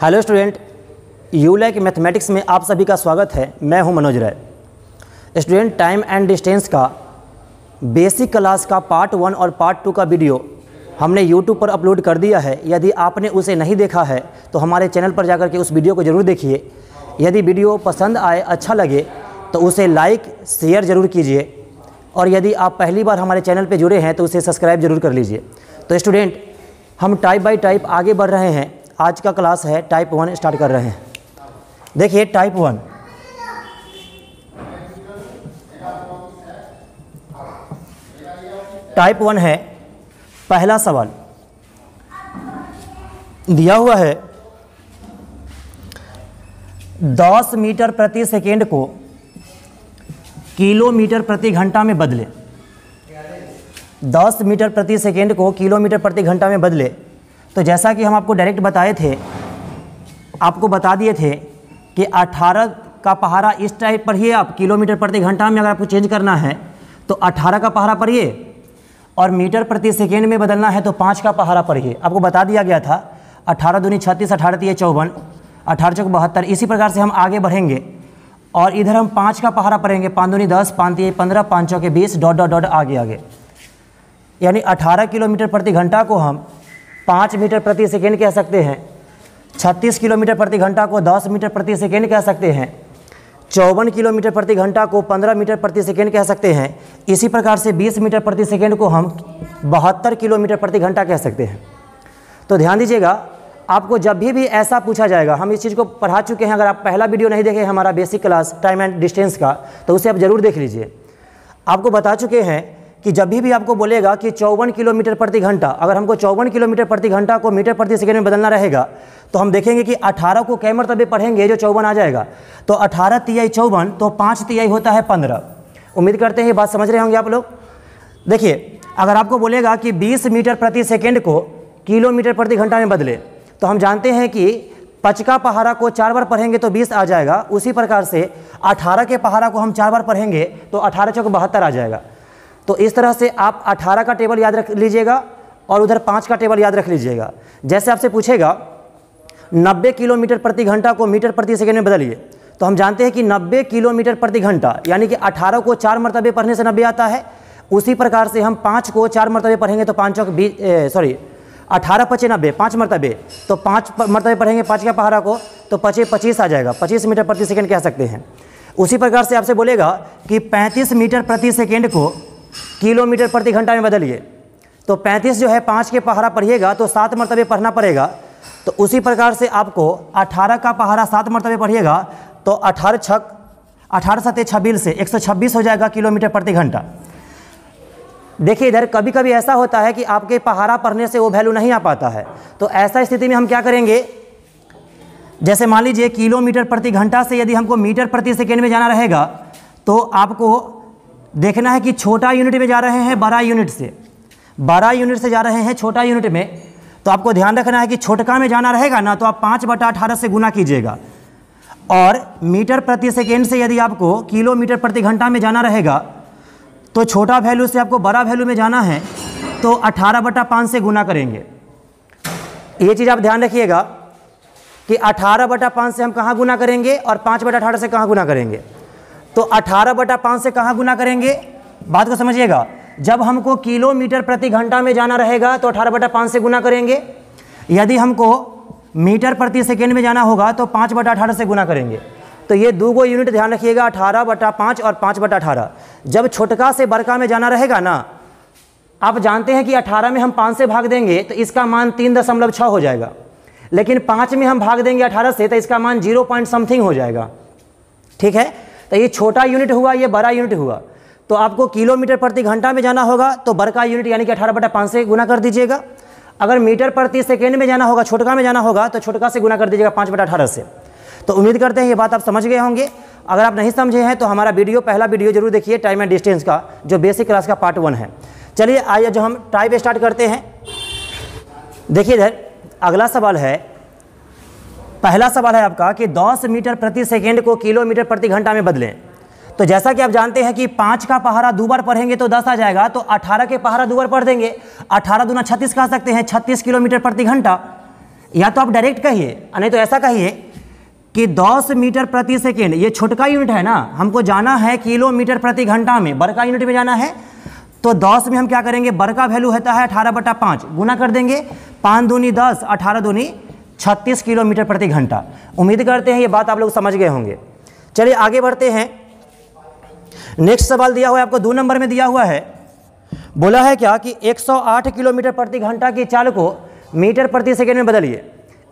Hello student, यूलैक mathematics में आप सभी का स्वागत है। मैं हूं मनोज राय। स्टूडेंट, टाइम एंड डिस्टेंस का बेसिक क्लास का पार्ट 1 और पार्ट 2 का वीडियो हमने यूट्यूब पर अपलोड कर दिया है। यदि आपने उसे नहीं देखा है तो हमारे चैनल पर जाकर के उस वीडियो को ज़रूर देखिए। यदि वीडियो पसंद आए, अच्छा लगे तो उसे लाइक शेयर ज़रूर कीजिए, और यदि आप पहली बार हमारे चैनल पर जुड़े हैं तो उसे सब्सक्राइब ज़रूर कर लीजिए। तो स्टूडेंट, हम टाइप बाय टाइप आगे बढ़ रहे हैं। आज का क्लास है टाइप 1 स्टार्ट कर रहे हैं। देखिए टाइप 1, टाइप 1 है। पहला सवाल दिया हुआ है 10 मीटर प्रति सेकेंड को किलोमीटर प्रति घंटा में बदले। 10 मीटर प्रति सेकेंड को किलोमीटर प्रति घंटा में बदले। तो जैसा कि हम आपको डायरेक्ट बताए थे, आपको बता दिए थे कि 18 का पहाड़ा इस टाइप पढ़िए। आप किलोमीटर प्रति घंटा में अगर आपको चेंज करना है तो 18 का पहाड़ा पढ़िए, और मीटर प्रति सेकेंड में बदलना है तो 5 का पहाड़ा पढ़िए। आपको बता दिया गया था 18 दूनी 36, 18 तिये 54, 18 चौक 72। इसी प्रकार से हम आगे बढ़ेंगे और इधर हम 5 का पहाड़ा पढ़ेंगे। 5 दूनी 10, 5 तिये 15, 5 चौके 20, डॉट डॉट डॉट आगे। यानी 18 किलोमीटर प्रति घंटा को हम 5 मीटर प्रति सेकेंड कह सकते हैं। 36 किलोमीटर प्रति घंटा को 10 मीटर प्रति सेकेंड कह सकते हैं। 54 किलोमीटर प्रति घंटा को 15 मीटर प्रति सेकेंड कह सकते हैं। इसी प्रकार से 20 मीटर प्रति सेकेंड को हम 72 किलोमीटर प्रति घंटा कह सकते हैं। तो ध्यान दीजिएगा, आपको जब भी ऐसा पूछा जाएगा, हम इस चीज़ को पढ़ा चुके हैं। अगर आप पहला वीडियो नहीं देखे हमारा basic class time and distance का, तो उसे आप ज़रूर देख लीजिए। आपको बता चुके हैं कि जब भी आपको बोलेगा कि 54 किलोमीटर प्रति घंटा, अगर हमको 54 किलोमीटर प्रति घंटा को मीटर प्रति सेकेंड में बदलना रहेगा तो हम देखेंगे कि 18 को कई मरतबे पढ़ेंगे जो 54 आ जाएगा। तो 18 तिहाई 54, तो 5 तिहाई होता है 15। उम्मीद करते हैं ये बात समझ रहे होंगे आप लोग। देखिए, अगर आपको बोलेगा कि 20 मीटर प्रति सेकेंड को किलोमीटर प्रति घंटा में बदले, तो हम जानते हैं कि 5 का पहाड़ा को 4 बार पढ़ेंगे तो 20 आ जाएगा। उसी प्रकार से 18 के पहाड़ा को हम 4 बार पढ़ेंगे तो 18 चौक 72 आ जाएगा। तो इस तरह से आप 18 का टेबल याद रख लीजिएगा और उधर 5 का टेबल याद रख लीजिएगा। जैसे आपसे पूछेगा 90 किलोमीटर प्रति घंटा को मीटर प्रति सेकेंड में बदलिए, तो हम जानते हैं कि 90 किलोमीटर प्रति घंटा, यानी कि 18 को 4 मरतबे पढ़ने से 90 आता है। उसी प्रकार से हम 5 को 4 मरतबे पढ़ेंगे तो 5 चौक 18 पचे 90, 5 मरतबे, तो 5 मरतबे पढ़ेंगे 5 का पहाड़ा को तो 25 आ जाएगा। 25 मीटर प्रति सेकेंड कह सकते हैं। उसी प्रकार से आपसे बोलेगा कि 35 मीटर प्रति सेकेंड को किलोमीटर प्रति घंटा में बदलिए, तो 35 जो है 5 के पहाड़ा पढ़िएगा तो 7 मरतबे पढ़ना पड़ेगा। तो उसी प्रकार से आपको 18 का पहाड़ा 7 मरतबे पढ़िएगा तो 18 सत्ते 26 से 126 हो जाएगा किलोमीटर प्रति घंटा। देखिए, इधर कभी कभी ऐसा होता है कि आपके पहाड़ा पढ़ने से वो वैल्यू नहीं आ पाता है। तो ऐसा स्थिति में हम क्या करेंगे, जैसे मान लीजिए किलोमीटर प्रति घंटा से यदि हमको मीटर प्रति सेकेंड में जाना रहेगा तो आपको देखना है कि छोटा यूनिट में जा रहे हैं बड़ा यूनिट से, बड़ा यूनिट से जा रहे हैं छोटा यूनिट में। तो आपको ध्यान रखना है कि छोटका में जाना रहेगा ना तो आप 5/18 से गुना कीजिएगा, और मीटर प्रति सेकेंड से यदि आपको किलोमीटर प्रति घंटा में जाना रहेगा तो छोटा वैल्यू से आपको बड़ा वैल्यू में जाना है तो 18/5 से गुना करेंगे। ये चीज़ आप ध्यान रखिएगा कि 18/5 से हम कहाँ गुना करेंगे और 5/18 से कहाँ गुना करेंगे। तो 18/5 से कहाँ गुना करेंगे, बात को समझिएगा। जब हमको किलोमीटर प्रति घंटा में जाना रहेगा तो 18/5 से गुना करेंगे। यदि हमको मीटर प्रति सेकेंड में जाना होगा तो 5/18 से गुना करेंगे। तो ये दो यूनिट ध्यान रखिएगा, 18/5 और 5/18। जब छोटका से बड़का में जाना रहेगा ना, आप जानते हैं कि 18 में हम 5 से भाग देंगे तो इसका मान 3.6 हो जाएगा, लेकिन 5 में हम भाग देंगे 18 से तो इसका मान 0 पॉइंट समथिंग हो जाएगा। ठीक है, तो ये छोटा यूनिट हुआ, ये बड़ा यूनिट हुआ। तो आपको किलोमीटर प्रति घंटा में जाना होगा तो बड़का यूनिट यानी कि 18/5 से गुना कर दीजिएगा। अगर मीटर प्रति सेकेंड में जाना होगा, छोटका में जाना होगा, तो छोटका से गुना कर दीजिएगा 5/18 से। तो उम्मीद करते हैं ये बात आप समझ गए होंगे। अगर आप नहीं समझे हैं तो हमारा पहला वीडियो जरूर देखिए टाइम एंड डिस्टेंस का, जो बेसिक क्लास का पार्ट 1 है। चलिए आइए जो हम टाइप स्टार्ट करते हैं। देखिए इधर अगला सवाल है, पहला सवाल है आपका कि 10 मीटर प्रति सेकेंड को किलोमीटर प्रति घंटा में बदलें। तो जैसा कि आप जानते हैं कि 5 का पहाड़ा 2 बार पढ़ेंगे तो 10 आ जाएगा, तो 18 के पहाड़ा 2 बार पढ़ देंगे। 18 दूना 36 कह सकते हैं, 36 किलोमीटर प्रति घंटा। या तो आप डायरेक्ट कहिए, नहीं तो ऐसा कहिए कि 10 मीटर प्रति सेकेंड, ये छोटका यूनिट है ना, हमको जाना है किलोमीटर प्रति घंटा में, बड़का यूनिट में जाना है। तो 10 में हम क्या करेंगे, बड़का वैल्यू होता है 18/5, गुना कर देंगे, 5 दूनी 10, 18 दूनी 36 किलोमीटर प्रति घंटा। उम्मीद करते हैं ये बात आप लोग समझ गए होंगे। चलिए आगे बढ़ते हैं। नेक्स्ट सवाल दिया हुआ है आपको 2 नंबर में दिया हुआ है, बोला है क्या कि 108 किलोमीटर प्रति घंटा की चाल को मीटर प्रति सेकेंड में बदलिए।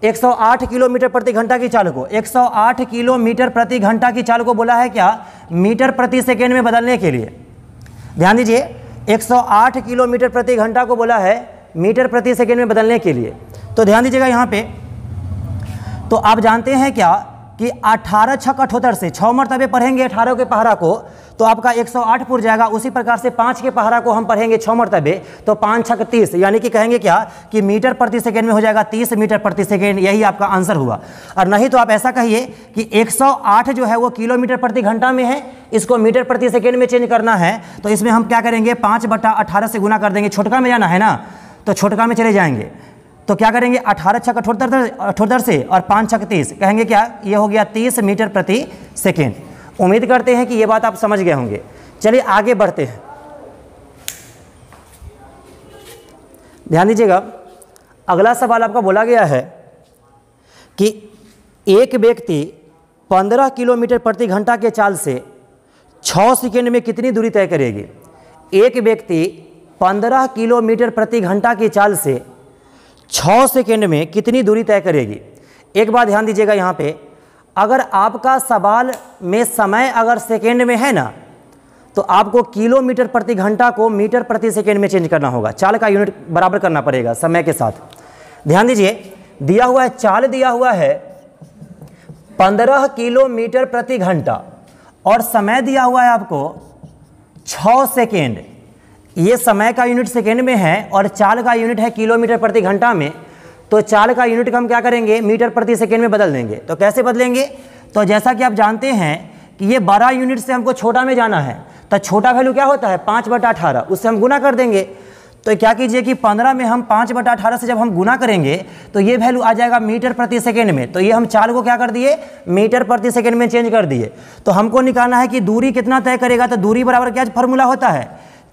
108 किलोमीटर प्रति घंटा की चाल को, 108 किलोमीटर प्रति घंटा की चाल को बोला है क्या, मीटर प्रति सेकेंड में बदलने के लिए। ध्यान दीजिए, 108 किलोमीटर प्रति घंटा को बोला है मीटर प्रति सेकेंड में बदलने के लिए। तो ध्यान दीजिएगा यहाँ पे, तो आप जानते हैं क्या कि 18 छक 78 से 6 मरतबे पढ़ेंगे 18 के पहाड़ा को तो आपका 108 पुर जाएगा। उसी प्रकार से 5 के पहाड़ा को हम पढ़ेंगे 6 मरतबे तो 5 छक 30, यानी कि कहेंगे क्या कि मीटर प्रति सेकेंड में हो जाएगा 30 मीटर प्रति सेकेंड। यही आपका आंसर हुआ। और नहीं तो आप ऐसा कहिए कि 108 जो है वो किलोमीटर प्रति घंटा में है, इसको मीटर प्रति सेकेंड में चेंज करना है। तो इसमें हम क्या करेंगे, 5/18 से गुना कर देंगे। छोटका में जाना है ना, तो छोटका में चले जाएंगे। तो क्या करेंगे, 18 छक 78 से और 5 छक 30, कहेंगे क्या, ये हो गया 30 मीटर प्रति सेकेंड। उम्मीद करते हैं कि ये बात आप समझ गए होंगे। चलिए आगे बढ़ते हैं। ध्यान दीजिएगा, अगला सवाल आपका बोला गया है कि एक व्यक्ति 15 किलोमीटर प्रति घंटा के चाल से 6 सेकेंड में कितनी दूरी तय करेगी। एक व्यक्ति 15 किलोमीटर प्रति घंटा की चाल से 6 सेकेंड में कितनी दूरी तय करेगी। एक बात ध्यान दीजिएगा यहाँ पे, अगर आपका सवाल में समय अगर सेकेंड में है ना, तो आपको किलोमीटर प्रति घंटा को मीटर प्रति सेकेंड में चेंज करना होगा। चाल का यूनिट बराबर करना पड़ेगा समय के साथ। ध्यान दीजिए, दिया हुआ है, चाल दिया हुआ है 15 किलोमीटर प्रति घंटा और समय दिया हुआ है आपको 6 सेकेंड। ये समय का यूनिट सेकेंड में है और चाल का यूनिट है किलोमीटर प्रति घंटा में। तो चाल का यूनिट हम क्या करेंगे, मीटर प्रति सेकेंड में बदल देंगे। तो कैसे बदलेंगे, तो जैसा कि आप जानते हैं कि ये 12 यूनिट से हमको छोटा में जाना है, तो छोटा वैल्यू क्या होता है 5/18, उससे हम गुना कर देंगे। तो क्या कीजिए कि 15 में हम 5/18 से जब हम गुना करेंगे तो ये वैल्यू आ जाएगा मीटर प्रति सेकेंड में। तो ये हम चाल को क्या कर दिए, मीटर प्रति सेकेंड में चेंज कर दिए। तो हमको निकालना है कि दूरी कितना तय करेगा। तो दूरी बराबर क्या फॉर्मूला होता है,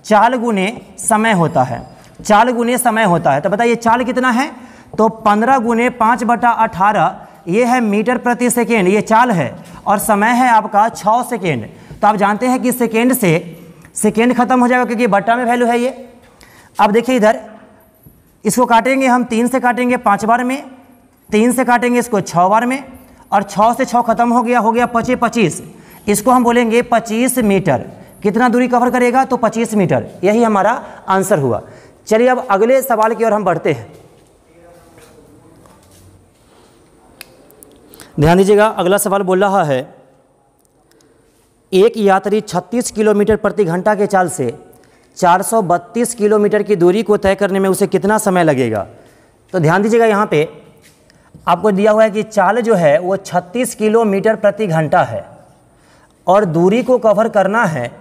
चाल गुने समय होता है। चाल गुने समय होता है। तो बताइए चाल कितना है, तो 15 गुने 5/18, ये है मीटर प्रति सेकेंड, ये चाल है, और समय है आपका 6 सेकेंड। तो आप जानते हैं कि सेकेंड से सेकेंड खत्म हो जाएगा क्योंकि बट्टा में वैल्यू है ये। अब देखिए इधर, इसको काटेंगे हम 3 से काटेंगे 5 बार में, 3 से काटेंगे इसको 6 बार में, और 6 से 6 खत्म हो गया 25। इसको हम बोलेंगे 25 मीटर। कितना दूरी कवर करेगा, तो 25 मीटर। यही हमारा आंसर हुआ। चलिए अब अगले सवाल की ओर हम बढ़ते हैं। ध्यान दीजिएगा, अगला सवाल बोल रहा है, एक यात्री 36 किलोमीटर प्रति घंटा के चाल से 432 किलोमीटर की दूरी को तय करने में उसे कितना समय लगेगा। तो ध्यान दीजिएगा, यहाँ पे आपको दिया हुआ है कि चाल जो है वो 36 किलोमीटर प्रति घंटा है और दूरी को कवर करना है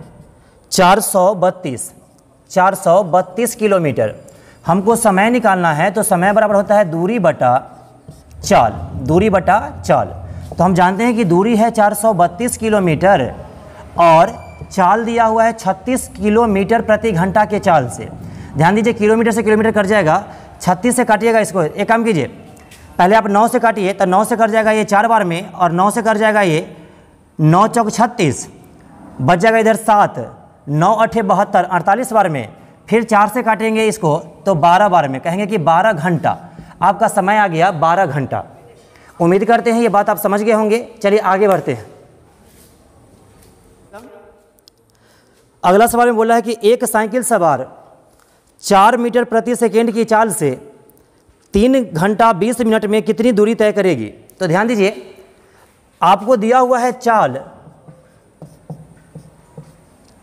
432 किलोमीटर। हमको समय निकालना है, तो समय बराबर होता है दूरी बटा चाल। दूरी बटा चाल, तो हम जानते हैं कि दूरी है 432 किलोमीटर और चाल दिया हुआ है 36 किलोमीटर प्रति घंटा के चाल से। ध्यान दीजिए, किलोमीटर से किलोमीटर कट जाएगा, 36 से काटिएगा इसको। एक काम कीजिए, पहले आप 9 से काटिए, तो 9 से कट जाएगा ये 4 बार में, और 9 से कट जाएगा ये 9 चौक 36, बच जाएगा इधर 7, 9 8 72, 48 बार में। फिर 4 से काटेंगे इसको तो 12 बार में, कहेंगे कि 12 घंटा। आपका समय आ गया 12 घंटा। उम्मीद करते हैं ये बात आप समझ गए होंगे। चलिए आगे बढ़ते हैं। अगला सवाल में बोला है कि एक साइकिल सवार 4 मीटर प्रति सेकेंड की चाल से 3 घंटा 20 मिनट में कितनी दूरी तय करेगी। तो ध्यान दीजिए, आपको दिया हुआ है चाल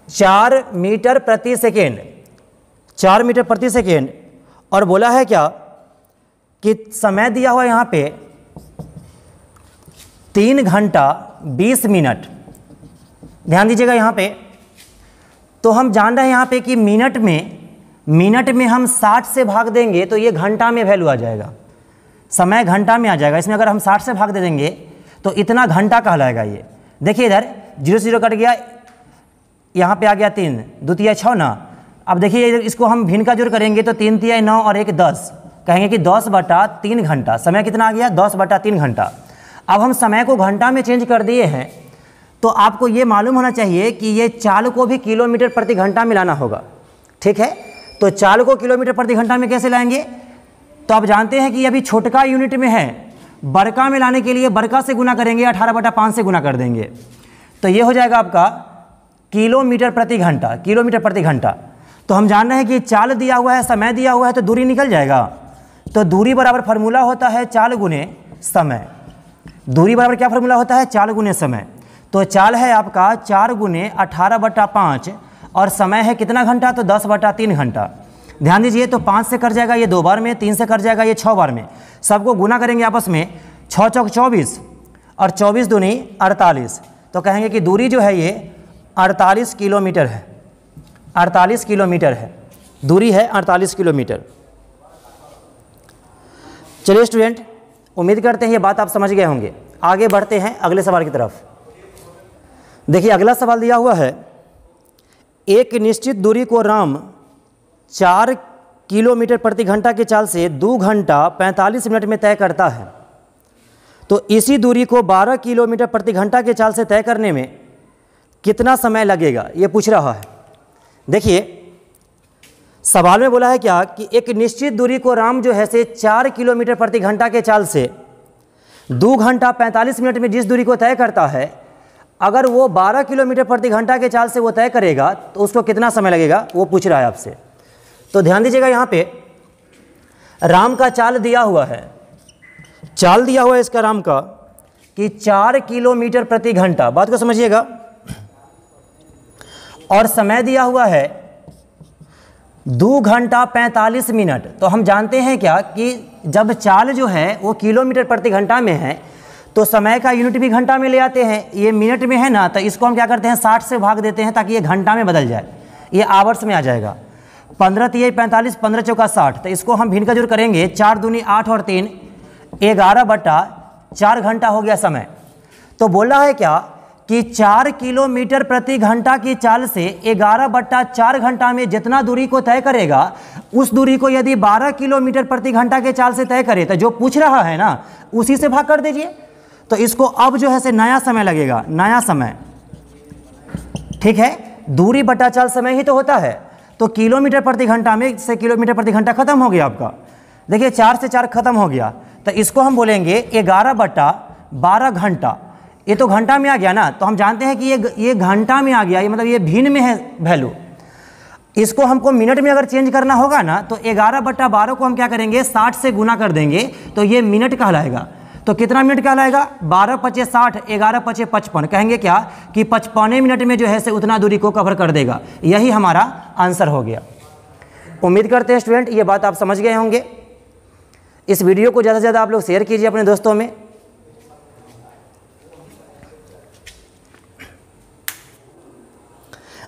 4 मीटर प्रति सेकेंड, 4 मीटर प्रति सेकेंड, और बोला है क्या कि समय दिया हुआ यहाँ पे 3 घंटा 20 मिनट। ध्यान दीजिएगा यहाँ पे, तो हम जान रहे हैं यहाँ पे कि मिनट में हम 60 से भाग देंगे तो ये घंटा में वैल्यू आ जाएगा। समय घंटा में आ जाएगा। इसमें अगर हम 60 से भाग दे देंगे तो इतना घंटा कहलाएगा ये। देखिए इधर 0 से 0 कट गया, यहाँ पे आ गया 3, 2 तिया 6 ना। अब देखिए इधर इसको हम भिन्न का जोड़ करेंगे तो 3 तिया 9 और 1 10, कहेंगे कि 10/3 घंटा। समय कितना आ गया? 10/3 घंटा। अब हम समय को घंटा में चेंज कर दिए हैं तो आपको ये मालूम होना चाहिए कि ये चाल को भी किलोमीटर प्रति घंटा में लाना होगा। ठीक है, तो चाल को किलोमीटर प्रति घंटा में कैसे लाएंगे? तो आप जानते हैं कि अभी छोटका यूनिट में है, बड़का में लाने के लिए बड़का से गुना करेंगे, 18/5 से गुना कर देंगे, तो ये हो जाएगा आपका किलोमीटर प्रति घंटा। किलोमीटर प्रति घंटा। तो हम जान रहे हैं कि चाल दिया हुआ है, समय दिया हुआ है, तो दूरी निकल जाएगा। तो दूरी बराबर फार्मूला होता है चाल गुने समय। दूरी बराबर क्या फार्मूला होता है? चाल गुने समय। तो चाल है आपका 4 गुने 18/5 और समय है कितना घंटा? तो 10/3 घंटा। ध्यान दीजिए, तो 5 से कट जाएगा ये 2 बार में, 3 से कट जाएगा ये 6 बार में, सबको गुना करेंगे आपस में, 6 चौक 24 और 24 दूनी 48। तो कहेंगे कि दूरी जो है ये 48 किलोमीटर है। 48 किलोमीटर है, दूरी है 48 किलोमीटर। चलिए स्टूडेंट, उम्मीद करते हैं ये बात आप समझ गए होंगे। आगे बढ़ते हैं अगले सवाल की तरफ। देखिए अगला सवाल दिया हुआ है, एक निश्चित दूरी को राम 4 किलोमीटर प्रति घंटा की चाल से 2 घंटा 45 मिनट में तय करता है, तो इसी दूरी को 12 किलोमीटर प्रति घंटा की चाल से तय करने में कितना समय लगेगा, ये पूछ रहा है। देखिए सवाल में बोला है क्या कि एक निश्चित दूरी को राम जो है से 4 किलोमीटर प्रति घंटा के चाल से 2 घंटा 45 मिनट में जिस दूरी को तय करता है, अगर वो 12 किलोमीटर प्रति घंटा के चाल से वो तय करेगा तो उसको कितना समय लगेगा, वो पूछ रहा है आपसे। तो ध्यान दीजिएगा, यहाँ पे राम का चाल दिया हुआ है, चाल दिया हुआ है इसका राम का कि 4 किलोमीटर प्रति घंटा, बात को समझिएगा, और समय दिया हुआ है 2 घंटा 45 मिनट। तो हम जानते हैं क्या कि जब चाल जो है वो किलोमीटर प्रति घंटा में है तो समय का यूनिट भी घंटा में ले आते हैं। ये मिनट में है ना, तो इसको हम क्या करते हैं 60 से भाग देते हैं ताकि ये घंटा में बदल जाए, ये आवर्स में आ जाएगा। 15 तिया 45, 15 चौका 60, तो इसको हम भिन्न का जोड़ करेंगे, 4 दूनी 8 और 3 11/4 घंटा हो गया समय। तो बोल रहा है क्या कि 4 किलोमीटर प्रति घंटा की चाल से 11/4 घंटा में जितना दूरी को तय करेगा, उस दूरी को यदि 12 किलोमीटर प्रति घंटा के चाल से तय करे तो जो पूछ रहा है ना उसी से भाग कर दीजिए। तो इसको अब जो है से नया समय लगेगा, नया समय। ठीक है, दूरी बटा चाल समय ही तो होता है। तो किलोमीटर प्रति घंटा में से किलोमीटर प्रति घंटा खत्म हो गया आपका। देखिए 4 से 4 खत्म हो गया, तो इसको हम बोलेंगे 11/12 घंटा। ये तो घंटा में आ गया ना, तो हम जानते हैं कि ये घंटा में आ गया, ये मतलब ये भिन्न में है वैल्यू। इसको हमको मिनट में अगर चेंज करना होगा ना तो 11/12 को हम क्या करेंगे 60 से गुना कर देंगे, तो ये मिनट कहलाएगा। तो कितना मिनट कहलाएगा? 12×5 = 60, 11×5 = 55। कहेंगे क्या कि 55 मिनट में जो है से उतना दूरी को कवर कर देगा। यही हमारा आंसर हो गया। उम्मीद करते हैं स्टूडेंट ये बात आप समझ गए होंगे। इस वीडियो को ज़्यादा से ज़्यादा आप लोग शेयर कीजिए अपने दोस्तों में।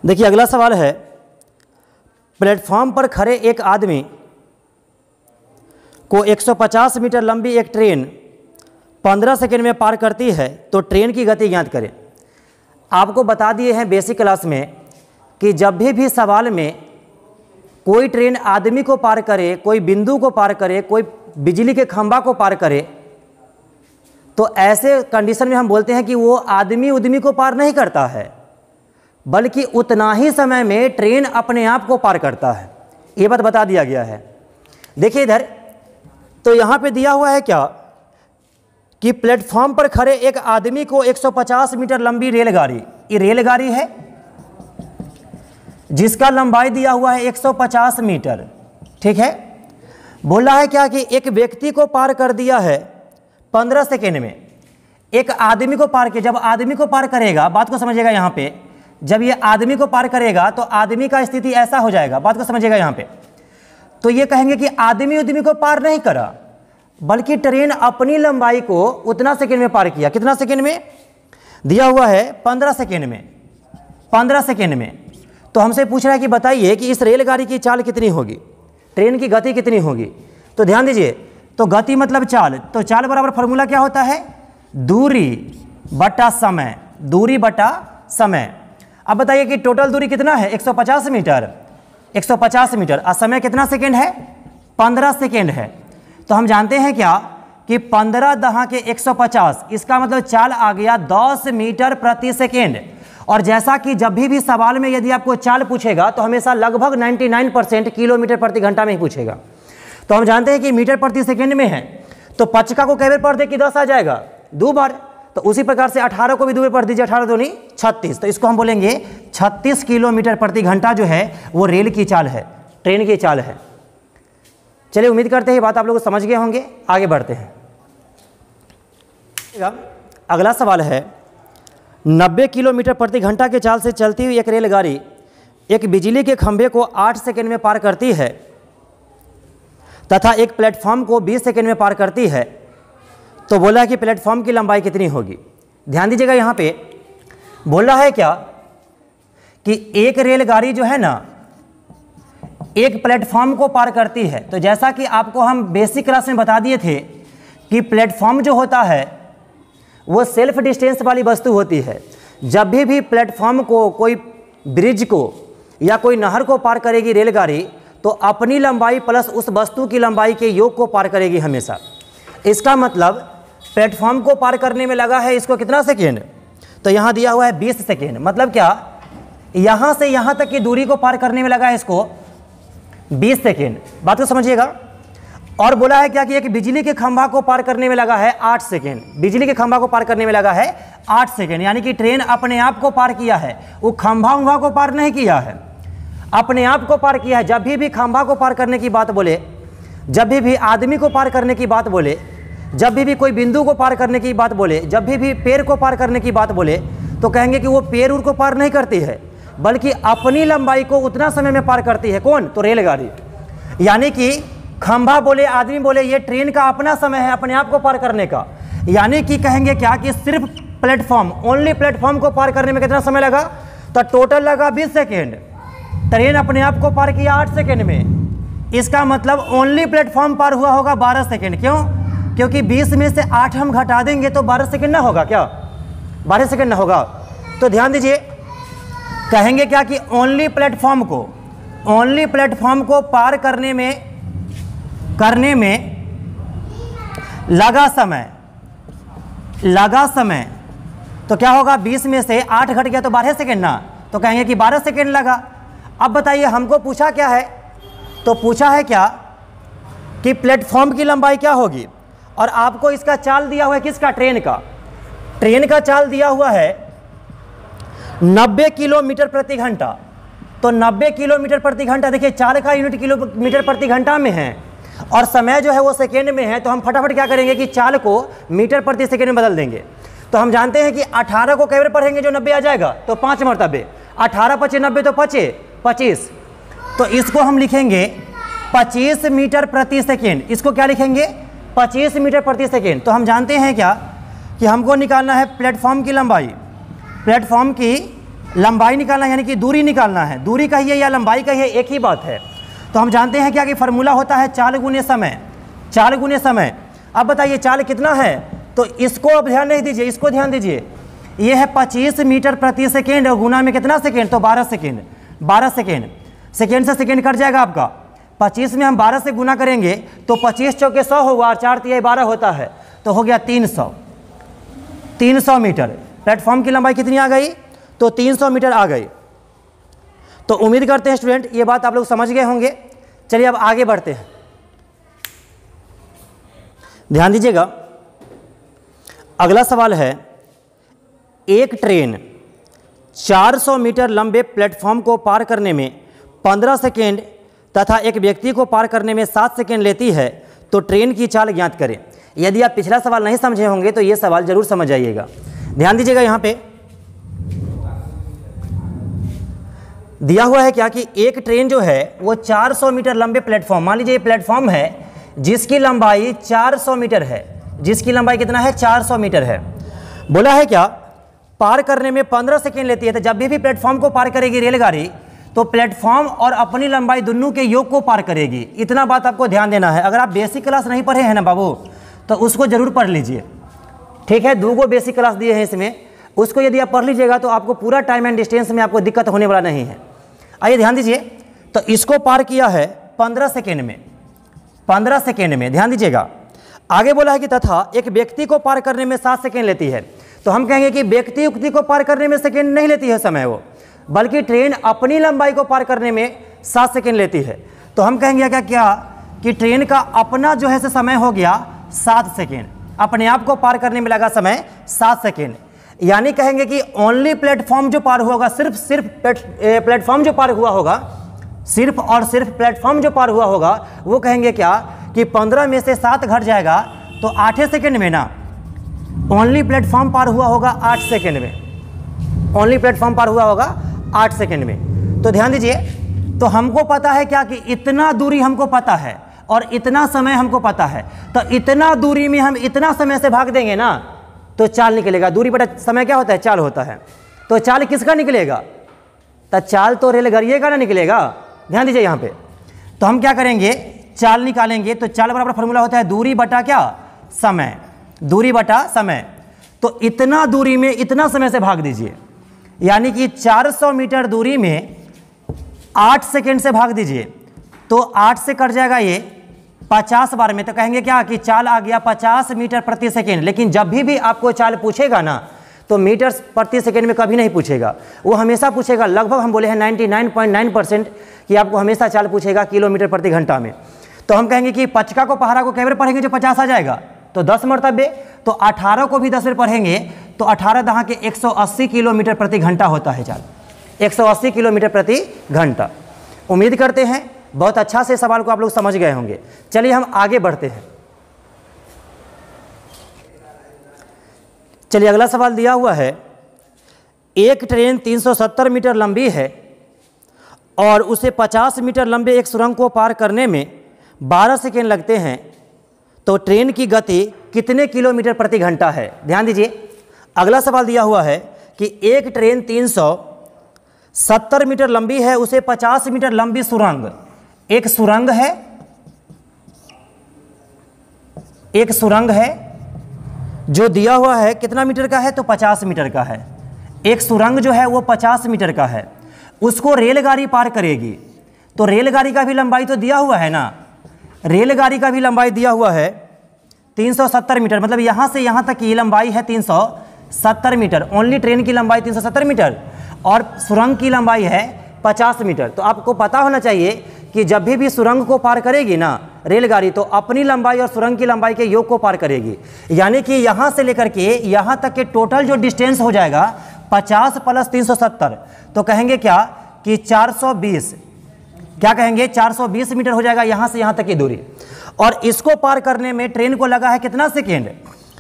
देखिए अगला सवाल है, प्लेटफॉर्म पर खड़े एक आदमी को 150 मीटर लंबी एक ट्रेन 15 सेकंड में पार करती है, तो ट्रेन की गति ज्ञात करें। आपको बता दिए हैं बेसिक क्लास में कि जब भी सवाल में कोई ट्रेन आदमी को पार करे, कोई बिंदु को पार करे, कोई बिजली के खंभा को पार करे, तो ऐसे कंडीशन में हम बोलते हैं कि वो आदमी उद्यमी को पार नहीं करता है, बल्कि उतना ही समय में ट्रेन अपने आप को पार करता है। ये बात बता दिया गया है। देखिए इधर तो यहाँ पे दिया हुआ है क्या कि प्लेटफॉर्म पर खड़े एक आदमी को 150 मीटर लंबी रेलगाड़ी, ये रेलगाड़ी है जिसका लंबाई दिया हुआ है 150 मीटर। ठीक है, बोला है क्या कि एक व्यक्ति को पार कर दिया है 15 सेकेंड में। एक आदमी को पार किया, जब आदमी को पार करेगा, बात को समझिएगा यहाँ पे, जब ये आदमी को पार करेगा तो आदमी का स्थिति ऐसा हो जाएगा, बात को समझिएगा यहाँ पे। तो ये कहेंगे कि आदमी उद्यमी को पार नहीं करा, बल्कि ट्रेन अपनी लंबाई को उतना सेकंड में पार किया। कितना सेकंड में दिया हुआ है? 15 सेकंड में। 15 सेकंड में। तो हमसे पूछ रहा है कि बताइए कि इस रेलगाड़ी की चाल कितनी होगी, ट्रेन की गति कितनी होगी। तो ध्यान दीजिए, तो गति मतलब चाल, तो चाल बराबर फॉर्मूला क्या होता है, दूरी बटा समय, दूरी बटा समय। अब बताइए कि टोटल दूरी कितना है, 150 मीटर, 150 मीटर, और समय कितना सेकेंड है, 15 सेकेंड है। तो हम जानते हैं क्या कि 15 दहा के 150, इसका मतलब चाल आ गया 10 मीटर प्रति सेकेंड। और जैसा कि जब भी सवाल में यदि आपको चाल पूछेगा तो हमेशा लगभग 99% किलोमीटर प्रति घंटा में ही पूछेगा। तो हम जानते हैं कि मीटर प्रति सेकेंड में है, तो 50 को कै बार पढ़ दे कि 10 आ जाएगा, 2 बार। तो उसी प्रकार से 18 को भी 2 बार पढ़ दीजिए, 18 दूनी 36, तो इसको हम बोलेंगे 36 किलोमीटर प्रति घंटा जो है वो रेल की चाल है, ट्रेन की चाल है। चलिए, उम्मीद करते हैं बात आप लोग समझ गए होंगे, आगे बढ़ते हैं। अगला सवाल है, 90 किलोमीटर प्रति घंटा के चाल से चलती हुई एक रेलगाड़ी एक बिजली के खंभे को 8 सेकंड में पार करती है तथा एक प्लेटफॉर्म को 20 सेकंड में पार करती है, तो बोला है कि प्लेटफॉर्म की लंबाई कितनी होगी। ध्यान दीजिएगा, यहाँ पे बोल रहा है क्या कि एक रेलगाड़ी जो है ना एक प्लेटफॉर्म को पार करती है। तो जैसा कि आपको हम बेसिक क्लास में बता दिए थे कि प्लेटफॉर्म जो होता है वो सेल्फ डिस्टेंस वाली वस्तु होती है। जब भी प्लेटफॉर्म को, कोई ब्रिज को या कोई नहर को पार करेगी रेलगाड़ी, तो अपनी लंबाई प्लस उस वस्तु की लंबाई के योग को पार करेगी हमेशा। इसका मतलब प्लेटफॉर्म को पार करने में लगा है इसको कितना सेकेंड, तो यहाँ दिया हुआ है 20 सेकेंड। मतलब क्या, यहाँ से यहाँ तक की दूरी को पार करने में लगा है इसको 20 सेकेंड। बात को समझिएगा। और बोला है क्या कि एक बिजली के खंभा को पार करने में लगा है 8 सेकेंड, बिजली के खंभा को पार करने में लगा है 8 सेकेंड। यानी कि ट्रेन अपने आप को पार किया है, वो खंभा उंभा को पार नहीं किया है, अपने आप को पार किया है। जब भी खंभा को पार करने की बात बोले, जब भी आदमी को पार करने की बात बोले, जब भी कोई बिंदु को पार करने की बात बोले, जब भी पेड़ को पार करने की बात बोले, तो कहेंगे कि वो पेड़ उड़ को पार नहीं करती है, बल्कि अपनी लंबाई को उतना समय में पार करती है। कौन, तो रेलगाड़ी। यानी कि खंभा बोले, आदमी बोले, ये ट्रेन का अपना समय है अपने आप को पार करने का। यानी कि कहेंगे क्या कि सिर्फ प्लेटफॉर्म, ओनली प्लेटफॉर्म को पार करने में कितना समय लगा, तो टोटल लगा 20 सेकेंड। ट्रेन अपने आप को पार किया 8 सेकेंड में। इसका मतलब ओनली प्लेटफॉर्म पार हुआ होगा 12 सेकेंड। क्यों, क्योंकि 20 में से 8 हम घटा देंगे तो 12 सेकेंड ना होगा क्या, 12 सेकेंड ना होगा। तो ध्यान दीजिए, कहेंगे क्या कि ओनली प्लेटफॉर्म को पार करने में लगा समय, तो क्या होगा, 20 में से 8 घट गया तो 12 सेकेंड ना, तो कहेंगे कि 12 सेकेंड लगा। अब बताइए हमको पूछा क्या है, तो पूछा है क्या कि प्लेटफॉर्म की लंबाई क्या होगी, और आपको इसका चाल दिया हुआ है किसका, ट्रेन का। ट्रेन का चाल दिया हुआ है 90 किलोमीटर प्रति घंटा। तो 90 किलोमीटर प्रति घंटा, देखिए चाल का यूनिट किलोमीटर प्रति घंटा में है और समय जो है वो सेकेंड में है। तो हम फटाफट क्या करेंगे कि चाल को मीटर प्रति सेकेंड में बदल देंगे। तो हम जानते हैं कि 18 को कैसे पढ़ेंगे जो 90 आ जाएगा, तो 5 मरतबे, 18 पचे 90 तो 25। तो इसको हम लिखेंगे 25 मीटर प्रति सेकेंड। इसको क्या लिखेंगे, 25 मीटर प्रति सेकेंड। तो हम जानते हैं क्या कि हमको निकालना है प्लेटफॉर्म की लंबाई, प्लेटफॉर्म की लंबाई निकालना है, यानी कि दूरी निकालना है। दूरी कहिए या लंबाई कहिए, एक ही बात है। तो हम जानते हैं क्या कि फार्मूला होता है चाल गुने समय, चाल गुने समय। अब बताइए चाल कितना है, तो इसको अब ध्यान नहीं दीजिए, इसको ध्यान दीजिए। ये है 25 मीटर प्रति सेकेंड और गुना में कितना सेकेंड, तो 12 सेकेंड। 12 सेकेंड, सेकेंड से सेकेंड कट जाएगा आपका। 25 में हम 12 से गुना करेंगे तो 25 चौके 100 होगा और 4 तिहाई 12 होता है, तो हो गया 300 मीटर। प्लेटफॉर्म की लंबाई कितनी आ गई, तो 300 मीटर आ गई। तो उम्मीद करते हैं स्टूडेंट ये बात आप लोग समझ गए होंगे। चलिए अब आगे बढ़ते हैं, ध्यान दीजिएगा। अगला सवाल है, एक ट्रेन 400 मीटर लंबे प्लेटफॉर्म को पार करने में 15 सेकेंड तथा एक व्यक्ति को पार करने में 7 सेकेंड लेती है, तो ट्रेन की चाल ज्ञात करें। यदि आप पिछला सवाल नहीं समझे होंगे तो ये सवाल जरूर समझ आइएगा। ध्यान दीजिएगा, यहाँ पे दिया हुआ है क्या कि एक ट्रेन जो है वो 400 मीटर लंबे प्लेटफॉर्म, मान लीजिए ये प्लेटफॉर्म है जिसकी लंबाई 400 मीटर है, जिसकी लंबाई कितना है, 400 मीटर है। बोला है क्या, पार करने में 15 सेकेंड लेती है। तो जब भी प्लेटफॉर्म को पार करेगी रेलगाड़ी तो प्लेटफॉर्म और अपनी लंबाई दोनों के योग को पार करेगी। इतना बात आपको ध्यान देना है। अगर आप बेसिक क्लास नहीं पढ़े हैं ना बाबू, तो उसको ज़रूर पढ़ लीजिए, ठीक है। 2 बेसिक क्लास दिए हैं इसमें, उसको यदि आप पढ़ लीजिएगा तो आपको पूरा टाइम एंड डिस्टेंस में आपको दिक्कत होने वाला नहीं है। आइए ध्यान दीजिए, तो इसको पार किया है 15 सेकेंड में, 15 सेकेंड में। ध्यान दीजिएगा, आगे बोला है कि तथा एक व्यक्ति को पार करने में 7 सेकेंड लेती है। तो हम कहेंगे कि व्यक्ति को पार करने में सेकेंड नहीं लेती है समय वो, बल्कि ट्रेन अपनी लंबाई को पार करने में 7 सेकेंड लेती है। तो हम कहेंगे क्या कि ट्रेन का अपना जो है समय हो गया 7 सेकेंड, अपने आप को पार करने में लगा समय 7 सेकेंड। यानी कहेंगे कि ओनली प्लेटफॉर्म जो पार हुआ होगा, सिर्फ प्लेटफॉर्म जो पार हुआ होगा, सिर्फ और सिर्फ प्लेटफॉर्म जो पार हुआ होगा, वो कहेंगे क्या कि 15 में से 7 घट जाएगा तो 8 सेकेंड में ना, ओनली प्लेटफॉर्म पार हुआ होगा 8 सेकेंड में, ओनली प्लेटफॉर्म पार हुआ होगा 8 सेकेंड में। तो ध्यान दीजिए, तो हमको पता है क्या कि इतना दूरी हमको पता है और इतना समय हमको पता है। तो इतना दूरी में हम इतना समय से भाग देंगे ना तो चाल निकलेगा। दूरी बटा समय क्या होता है? चाल होता है। तो चाल किसका निकलेगा? तो चाल तो रेलगाड़िए का ना निकलेगा। ध्यान दीजिए यहाँ पे, तो हम क्या करेंगे, चाल निकालेंगे। तो चाल बराबर फॉर्मूला होता है दूरी बटा क्या? समय, दूरी बटा समय। तो इतना दूरी में इतना समय से भाग दीजिए, यानी कि 400 मीटर दूरी में 8 सेकेंड से भाग दीजिए। तो 8 से कट जाएगा ये 50 बार में। तो कहेंगे क्या कि चाल आ गया 50 मीटर प्रति सेकेंड। लेकिन जब भी आपको चाल पूछेगा ना, तो मीटर प्रति सेकेंड में कभी नहीं पूछेगा, वो हमेशा पूछेगा, लगभग हम बोले हैं 99.9% कि आपको हमेशा चाल पूछेगा किलोमीटर प्रति घंटा में। तो हम कहेंगे कि 50 को पहाड़ा को कैसे पढ़ेंगे जो 50 आ जाएगा? तो 10 मरतबे। तो 18 को भी 10 बार पढ़ेंगे तो 18 दहा के 180 किलोमीटर प्रति घंटा होता है चाल, 180 किलोमीटर प्रति घंटा। उम्मीद करते हैं बहुत अच्छा से सवाल को आप लोग समझ गए होंगे। चलिए हम आगे बढ़ते हैं। चलिए अगला सवाल दिया हुआ है, एक ट्रेन 370 मीटर लंबी है और उसे 50 मीटर लंबे एक सुरंग को पार करने में 12 सेकेंड लगते हैं, तो ट्रेन की गति कितने किलोमीटर प्रति घंटा है? ध्यान दीजिए, अगला सवाल दिया हुआ है कि एक ट्रेन 370 मीटर लंबी है, उसे 50 मीटर लंबी सुरंग, एक सुरंग है, एक सुरंग है जो दिया हुआ है कितना मीटर का है? तो 50 मीटर का है। एक सुरंग जो है वो 50 मीटर का है, उसको रेलगाड़ी पार करेगी। तो रेलगाड़ी का भी लंबाई तो दिया हुआ है ना, रेलगाड़ी का भी लंबाई दिया हुआ है 370 मीटर, मतलब यहाँ से यहाँ तक की लंबाई है 370 मीटर। ओनली ट्रेन की लंबाई 370 मीटर और सुरंग की लंबाई है 50 मीटर। तो आपको पता होना चाहिए कि जब भी सुरंग को पार करेगी ना रेलगाड़ी, तो अपनी लंबाई और सुरंग की लंबाई के योग को पार करेगी। यानी कि यहाँ से लेकर के यहाँ तक के टोटल जो डिस्टेंस हो जाएगा 50 + 370, तो कहेंगे क्या कि 420, क्या कहेंगे 420 मीटर हो जाएगा यहाँ से यहाँ तक की दूरी। और इसको पार करने में ट्रेन को लगा है कितना सेकेंड?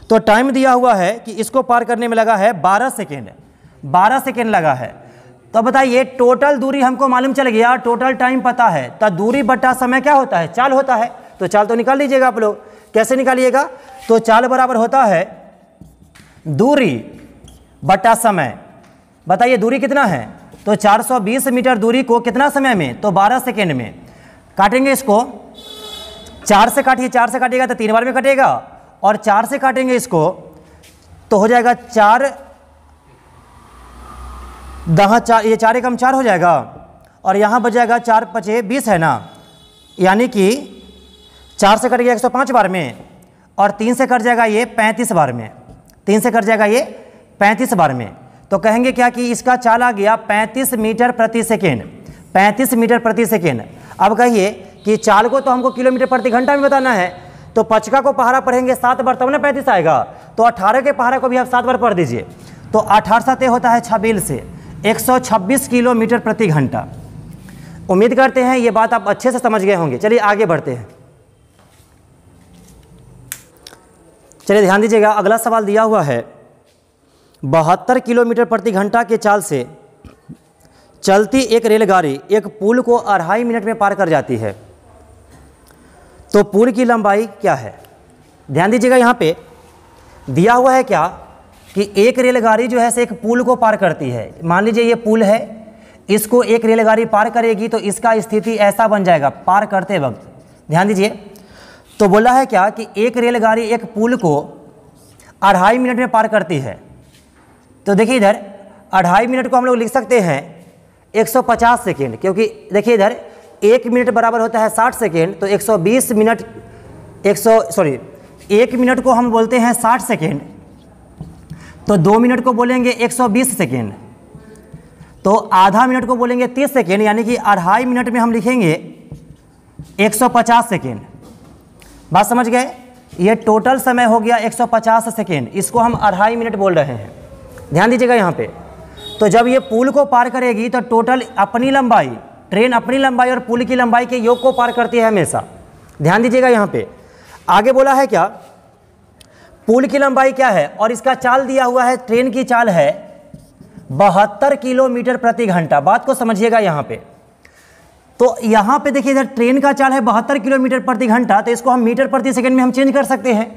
तो टाइम दिया हुआ है कि इसको पार करने में लगा है 12 सेकेंड, 12 सेकेंड लगा है। तो बताइए टोटल दूरी हमको मालूम चल गया, टोटल टाइम पता है, तो दूरी बटा समय क्या होता है? चाल होता है। तो चाल तो निकाल लीजिएगा आप लोग, कैसे निकालिएगा? तो चाल बराबर होता है दूरी बटा समय। बताइए दूरी कितना है? तो 420 मीटर दूरी को कितना समय में? तो 12 सेकेंड में। काटेंगे इसको, 4 से काटिए, 4 से काटिएगा तो 3 बार में कटेगा, और 4 से काटेंगे इसको तो हो जाएगा 4 दहा 4, ये 4 एकम 4 हो जाएगा, और यहाँ बच जाएगा 4 × 5 = 20 है ना, यानी कि 4 से कट गया 105 बार में, और 3 से कट जाएगा ये 35 बार में, 3 से कट जाएगा ये 35 बार में। तो कहेंगे क्या कि इसका चाल आ गया 35 मीटर प्रति सेकेंड, 35 मीटर प्रति सेकेंड। अब कहिए कि चाल को तो हमको किलोमीटर प्रति घंटा में बताना है, तो 50 को पहाड़ा पढ़ेंगे 7 बार तब ना 35 आएगा। तो 18 के पहाड़ा को भी आप 7 बार पढ़ दीजिए, तो 18 7 होता है 26 से 126 किलोमीटर प्रति घंटा। उम्मीद करते हैं ये बात आप अच्छे से समझ गए होंगे। चलिए आगे बढ़ते हैं। चलिए ध्यान दीजिएगा, अगला सवाल दिया हुआ है 72 किलोमीटर प्रति घंटा के चाल से चलती एक रेलगाड़ी एक पुल को 2.5 मिनट में पार कर जाती है, तो पुल की लंबाई क्या है? ध्यान दीजिएगा, यहाँ पे दिया हुआ है क्या कि एक रेलगाड़ी जो है से एक पुल को पार करती है। मान लीजिए ये पुल है, इसको एक रेलगाड़ी पार करेगी तो इसका स्थिति ऐसा बन जाएगा पार करते वक्त। ध्यान दीजिए, तो बोला है क्या कि एक रेलगाड़ी एक पुल को 2.5 मिनट में पार करती है। तो देखिए इधर 2.5 मिनट को हम लोग लिख सकते हैं 150 सेकेंड, क्योंकि देखिए इधर 1 मिनट बराबर होता है 60 सेकेंड, तो 120 मिनट 1 मिनट को हम बोलते हैं 60 सेकेंड, तो 2 मिनट को बोलेंगे 120 सेकेंड, तो आधा मिनट को बोलेंगे 30 सेकेंड, यानी कि 2.5 मिनट में हम लिखेंगे 150 सेकेंड। बात समझ गए? ये टोटल समय हो गया 150 सेकेंड, इसको हम 2.5 मिनट बोल रहे हैं। ध्यान दीजिएगा यहाँ पे, तो जब ये पुल को पार करेगी तो टोटल अपनी लंबाई, ट्रेन अपनी लंबाई और पुल की लंबाई के योग को पार करती है हमेशा। ध्यान दीजिएगा यहाँ पे आगे बोला है क्या, पुल की लंबाई क्या है और इसका चाल दिया हुआ है, ट्रेन की चाल है 72 किलोमीटर प्रति घंटा। बात को समझिएगा यहाँ पे, तो यहाँ पे देखिए इधर ट्रेन का चाल है 72 किलोमीटर प्रति घंटा, तो इसको हम मीटर प्रति सेकंड में हम चेंज कर सकते हैं।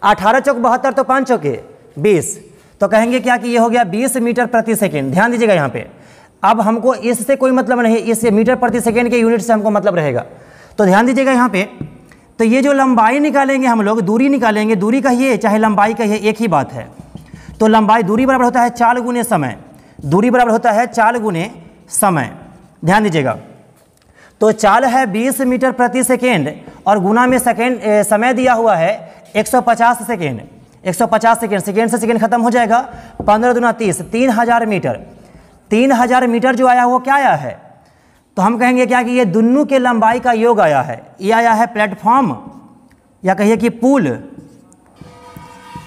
18 चौक 72 तो 5 चौके 20, तो कहेंगे क्या कि ये हो गया 20 मीटर प्रति सेकंड। ध्यान दीजिएगा यहाँ पे, अब हमको इससे कोई मतलब नहीं, इस मीटर प्रति सेकंड के यूनिट से हमको मतलब रहेगा। तो ध्यान दीजिएगा यहाँ पे, तो ये जो लंबाई निकालेंगे हम लोग, दूरी निकालेंगे, दूरी कहिए चाहे लंबाई कहिए एक ही बात है। तो लंबाई, दूरी बराबर होता है 4 गुने समय, दूरी बराबर होता है 4 गुने समय। ध्यान दीजिएगा, तो चाल है 20 मीटर प्रति सेकेंड और गुना में सेकेंड समय दिया हुआ है 150 सेकेंड। 150 सेकेंड, सेकेंड से सेकेंड खत्म हो जाएगा, 15 दूना 30, 3000 मीटर। 3000 मीटर जो आया वो क्या आया है, तो हम कहेंगे क्या कि ये दोनों के लंबाई का योग आया है। ये आया है प्लेटफॉर्म या कहिए कि पुल,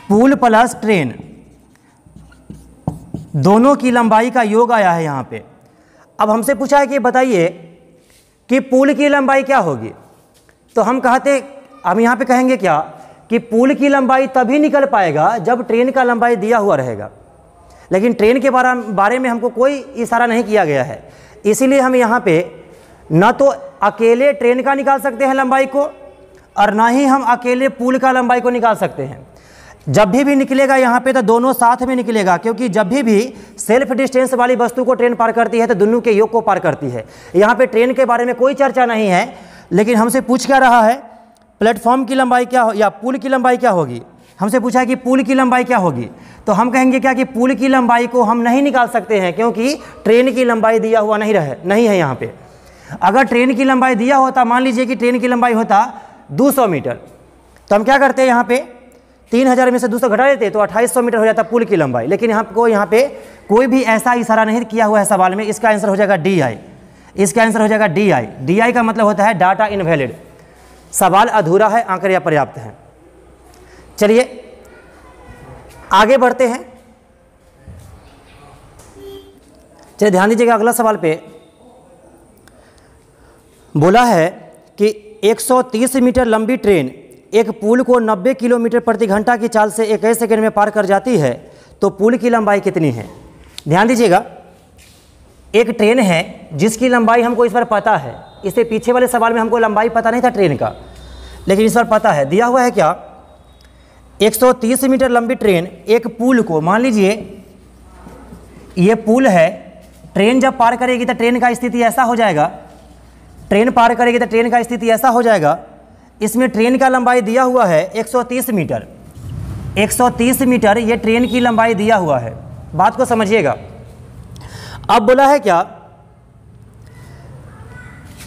पुल प्लस ट्रेन, दोनों की लंबाई का योग आया है यहाँ पे। अब हमसे पूछा है कि बताइए कि पुल की लंबाई क्या होगी, तो हम यहाँ पे कहेंगे क्या कि पुल की लंबाई तभी निकल पाएगा जब ट्रेन का लंबाई दिया हुआ रहेगा, लेकिन ट्रेन के बारे में हमको कोई इशारा नहीं किया गया है, इसीलिए हम यहाँ पे न तो अकेले ट्रेन का निकाल सकते हैं लंबाई को और ना ही हम अकेले पुल का लंबाई को निकाल सकते हैं। जब भी निकलेगा यहाँ पे तो दोनों साथ में निकलेगा, क्योंकि जब भी सेल्फ डिस्टेंस वाली वस्तु को ट्रेन पार करती है तो दोनों के योग को पार करती है। यहाँ पे ट्रेन के बारे में कोई चर्चा नहीं है, लेकिन हमसे पूछ क्या रहा है, प्लेटफॉर्म की लंबाई क्या हो या पुल की लंबाई क्या होगी। हमसे पूछा है कि पुल की लंबाई क्या होगी, तो हम कहेंगे क्या कि पुल की लंबाई को हम नहीं निकाल सकते हैं, क्योंकि ट्रेन की लंबाई दिया हुआ नहीं है यहाँ पे। अगर ट्रेन की लंबाई दिया होता, मान लीजिए कि ट्रेन की लंबाई होता 200 मीटर, तो हम क्या करते हैं यहाँ पे 3000 में से 200 घटा देते तो 2800 मीटर हो जाता पुल की लंबाई। लेकिन यहाँ पे कोई भी ऐसा इशारा नहीं किया हुआ है सवाल में। इसका आंसर हो जाएगा DI, इसका आंसर हो जाएगा DI। DI का मतलब होता है डाटा इनवैलिड, सवाल अधूरा है, आंकड़े अपर्याप्त हैं। चलिए आगे बढ़ते हैं। चलिए ध्यान दीजिएगा, अगला सवाल पे बोला है कि 130 मीटर लंबी ट्रेन एक पुल को 90 किलोमीटर प्रति घंटा की चाल से 21 सेकंड में पार कर जाती है, तो पुल की लंबाई कितनी है। ध्यान दीजिएगा, एक ट्रेन है जिसकी लंबाई हमको इस बार पता है। इससे पीछे वाले सवाल में हमको लंबाई पता नहीं था ट्रेन का, लेकिन इस बार पता है। दिया हुआ है क्या, 130 मीटर लंबी ट्रेन एक पुल को, मान लीजिए ये पुल है, ट्रेन जब पार करेगी तो ट्रेन का स्थिति ऐसा हो जाएगा, ट्रेन पार करेगी तो ट्रेन का स्थिति ऐसा हो जाएगा। इसमें ट्रेन का लंबाई दिया हुआ है 130 मीटर। 130 मीटर ये ट्रेन की लंबाई दिया हुआ है, बात को समझिएगा। अब बोला है क्या,